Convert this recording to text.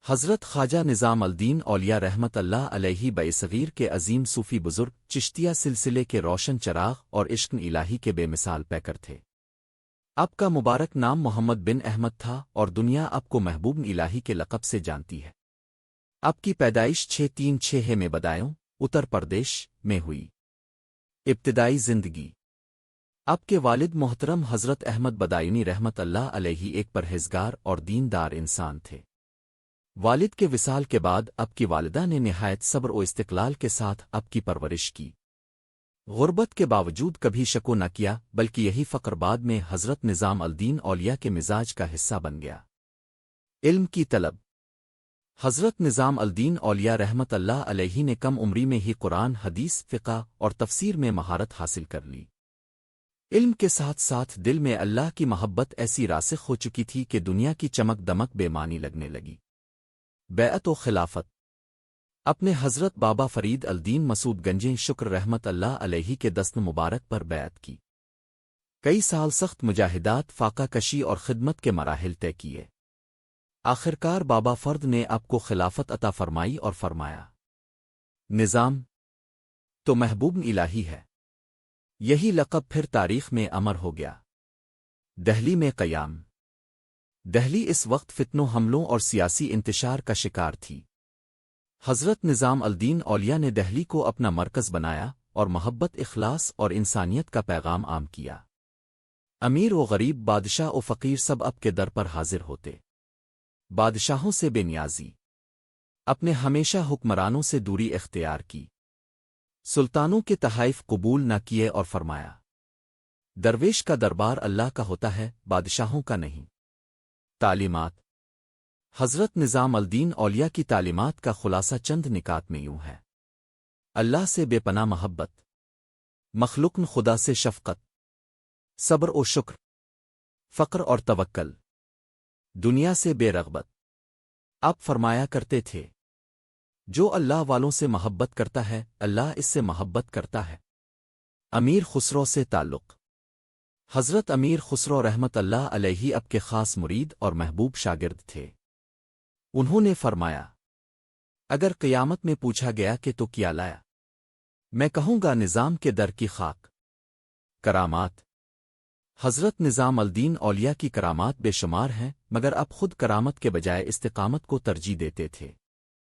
حضرت خواجہ نظام الدین اولیاء رحمت اللہ علیہ بصغیر کے عظیم صوفی بزرگ چشتیہ سلسلے کے روشن چراغ اور عشق الہی کے بے مثال پیکر تھے۔ آپ کا مبارک نام محمد بن احمد تھا اور دنیا آپ کو محبوب الہی کے لقب سے جانتی ہے۔ آپ کی پیدائش 636 میں بدایوں، اتر پردیش میں ہوئی۔ ابتدائی زندگی آپ کے والد محترم حضرت احمد بدایونی رحمت اللہ علیہ ایک پرہیزگار اور دیندار انسان تھے۔ والد کے وصال کے بعد آپ کی والدہ نے نہایت صبر و استقلال کے ساتھ آپ کی پرورش کی۔ غربت کے باوجود کبھی شکو نہ کیا، بلکہ یہی فقر بعد میں حضرت نظام الدین اولیاء کے مزاج کا حصہ بن گیا۔ علم کی طلب حضرت نظام الدین اولیاء رحمت اللہ علیہ نے کم عمری میں ہی قرآن، حدیث، فقہ اور تفسیر میں مہارت حاصل کر لی۔ علم کے ساتھ ساتھ دل میں اللہ کی محبت ایسی راسخ ہو چکی تھی کہ دنیا کی چمک دمک بے معنی لگنے لگی۔ بیعت و خلافت اپنے حضرت بابا فرید الدین مسعود گنجی شکر رحمت اللہ علیہ کے دست مبارک پر بیعت کی۔ کئی سال سخت مجاہدات، فاقہ کشی اور خدمت کے مراحل طے کیے۔ آخرکار بابا فرد نے آپ کو خلافت عطا فرمائی اور فرمایا، نظام تو محبوب الہی ہے۔ یہی لقب پھر تاریخ میں امر ہو گیا۔ دہلی میں قیام دہلی اس وقت فتنوں، حملوں اور سیاسی انتشار کا شکار تھی۔ حضرت نظام الدین اولیاء نے دہلی کو اپنا مرکز بنایا اور محبت، اخلاص اور انسانیت کا پیغام عام کیا۔ امیر و غریب، بادشاہ و فقیر سب اب کے در پر حاضر ہوتے۔ بادشاہوں سے بے نیازی، اپنے ہمیشہ حکمرانوں سے دوری اختیار کی۔ سلطانوں کے تحائف قبول نہ کیے اور فرمایا، درویش کا دربار اللہ کا ہوتا ہے، بادشاہوں کا نہیں۔ تعلیمات حضرت نظام الدین اولیاء کی تعلیمات کا خلاصہ چند نکات میں یوں ہے: اللہ سے بے پناہ محبت، مخلوق خدا سے شفقت، صبر و شکر، فقر اور توکل، دنیا سے بے رغبت۔ آپ فرمایا کرتے تھے، جو اللہ والوں سے محبت کرتا ہے، اللہ اس سے محبت کرتا ہے۔ امیر خسرو سے تعلق حضرت امیر خسرو رحمت اللہ علیہ اب کے خاص مرید اور محبوب شاگرد تھے۔ انہوں نے فرمایا، اگر قیامت میں پوچھا گیا کہ تو کیا لایا، میں کہوں گا نظام کے در کی خاک۔ کرامات حضرت نظام الدین اولیاء کی کرامات بے شمار ہیں، مگر اب خود کرامت کے بجائے استقامت کو ترجیح دیتے تھے۔